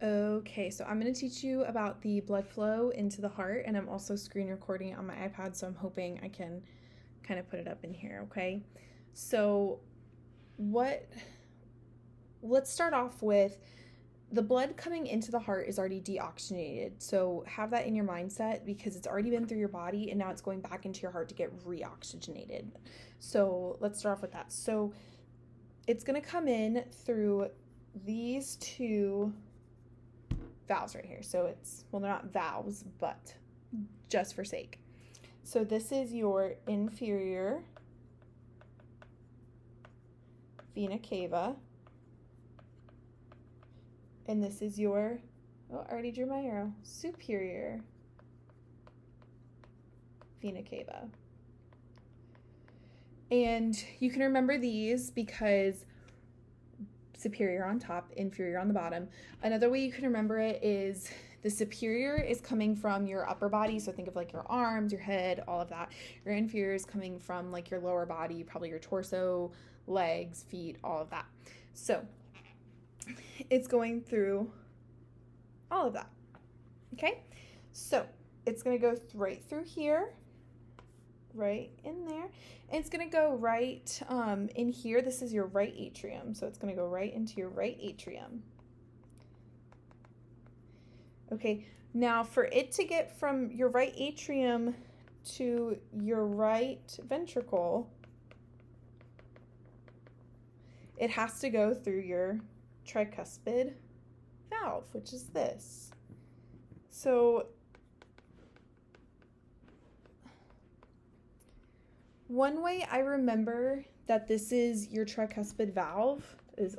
Okay, so I'm going to teach you about the blood flow into the heart, and I'm also screen recording it on my iPad, so I'm hoping I can kind of put it up in here, okay? So, what let's start off with the blood coming into the heart is already deoxygenated. So, have that in your mindset because it's already been through your body and now it's going back into your heart to get reoxygenated. So, let's start off with that. So, it's going to come in through these two valves right here. So well, they're not valves, but just for sake. So this is your inferior vena cava. And this is your, oh, I already drew my arrow, superior vena cava. And you can remember these because superior on top, inferior on the bottom. Another way you can remember it is the superior is coming from your upper body, so think of like your arms, your head, all of that. Your inferior is coming from like your lower body, probably your torso, legs, feet, all of that. So it's going through all of that. Okay, so it's going to go right through here, right in there. And it's going to go right in here. This is your right atrium. So it's going to go right into your right atrium. Okay, now for it to get from your right atrium to your right ventricle, it has to go through your tricuspid valve, which is this. So one way I remember that this is your tricuspid valve is,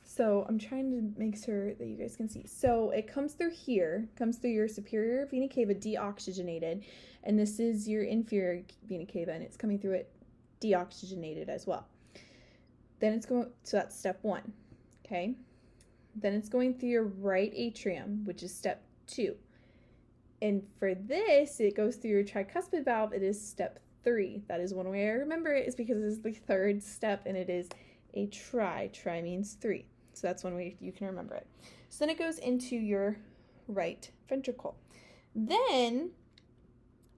so I'm trying to make sure that you guys can see. So it comes through here, comes through your superior vena cava deoxygenated, and this is your inferior vena cava, and it's coming through it deoxygenated as well. Then it's going, so that's step 1, okay? Then it's going through your right atrium, which is step 2. And for this, it goes through your tricuspid valve, it is step 3. That is one way I remember it, is because it is the third step, and it is a tri. Tri means 3. So that's one way you can remember it. So then it goes into your right ventricle. Then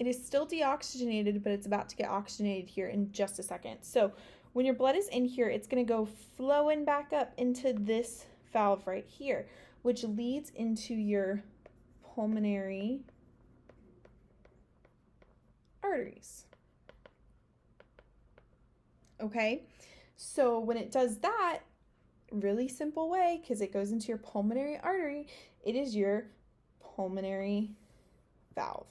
it is still deoxygenated, but it's about to get oxygenated here in just a second. So when your blood is in here, it's going to go flowing back up into this valve right here, which leads into your pulmonary arteries. Okay, so when it does that, really simple way, because it goes into your pulmonary artery, it is your pulmonary valve.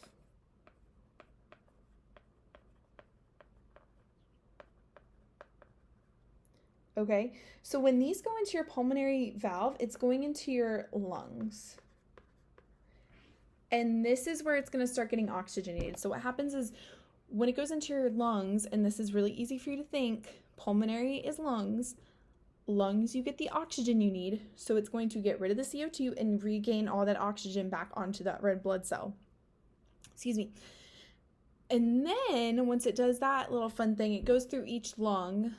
Okay, so when these go into your pulmonary valve, it's going into your lungs. And this is where it's going to start getting oxygenated. So what happens is when it goes into your lungs, and this is really easy for you to think, pulmonary is lungs. Lungs, you get the oxygen you need, so it's going to get rid of the CO2 and regain all that oxygen back onto that red blood cell. Excuse me. And then once it does that little fun thing, it goes through each lung,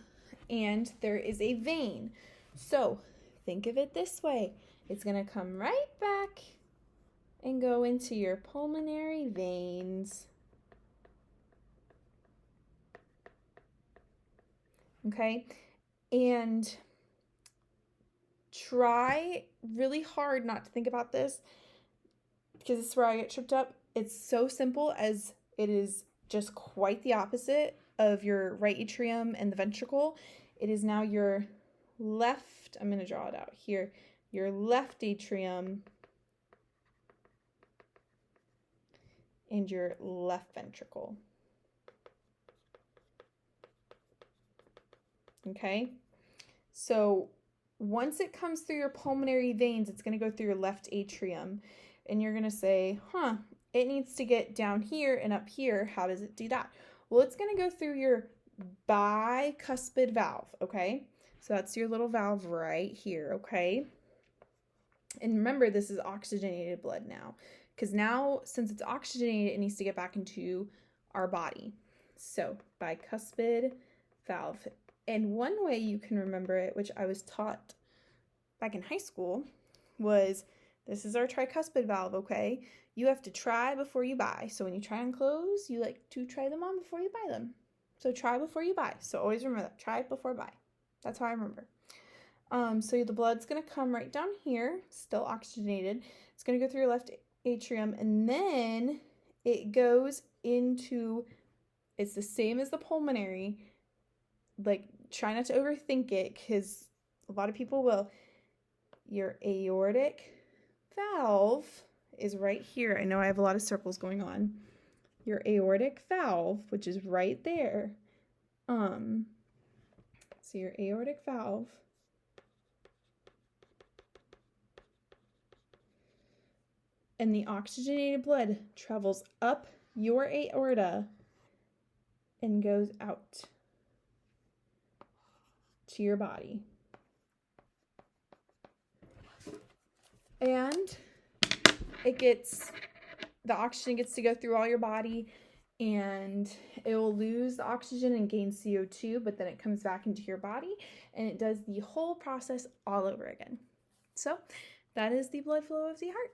and there is a vein. So think of it this way. It's going to come right back and go into your pulmonary veins. Okay? And try really hard not to think about this, because this is where I get tripped up. It's so simple, as it is just quite the opposite of your right atrium and the ventricle. It is now your left, I'm going to draw it out here, your left atrium and your left ventricle. Okay, so once it comes through your pulmonary veins, it's going to go through your left atrium, and you're going to say, it needs to get down here and up here. How does it do that? Well, it's going to go through your bicuspid valve, okay? So that's your little valve right here, okay? And remember, this is oxygenated blood now, because now, since it's oxygenated, it needs to get back into our body. So bicuspid valve. And one way you can remember it, which I was taught back in high school, was, this is our tricuspid valve, okay? You have to try before you buy. So when you try on clothes, you like to try them on before you buy them. So try before you buy. So always remember that. Try before buy. That's how I remember. So the blood's going to come right down here, still oxygenated. It's going to go through your left atrium, and then it goes into, it's the same as the pulmonary. Like, try not to overthink it, because a lot of people will. Your aortic valve is right here. I know I have a lot of circles going on. Your aortic valve, which is right there. So your aortic valve and the oxygenated blood travels up your aorta and goes out to your body. And the oxygen gets to go through all your body, and it will lose the oxygen and gain CO2, but then it comes back into your body, and it does the whole process all over again. So that is the blood flow of the heart.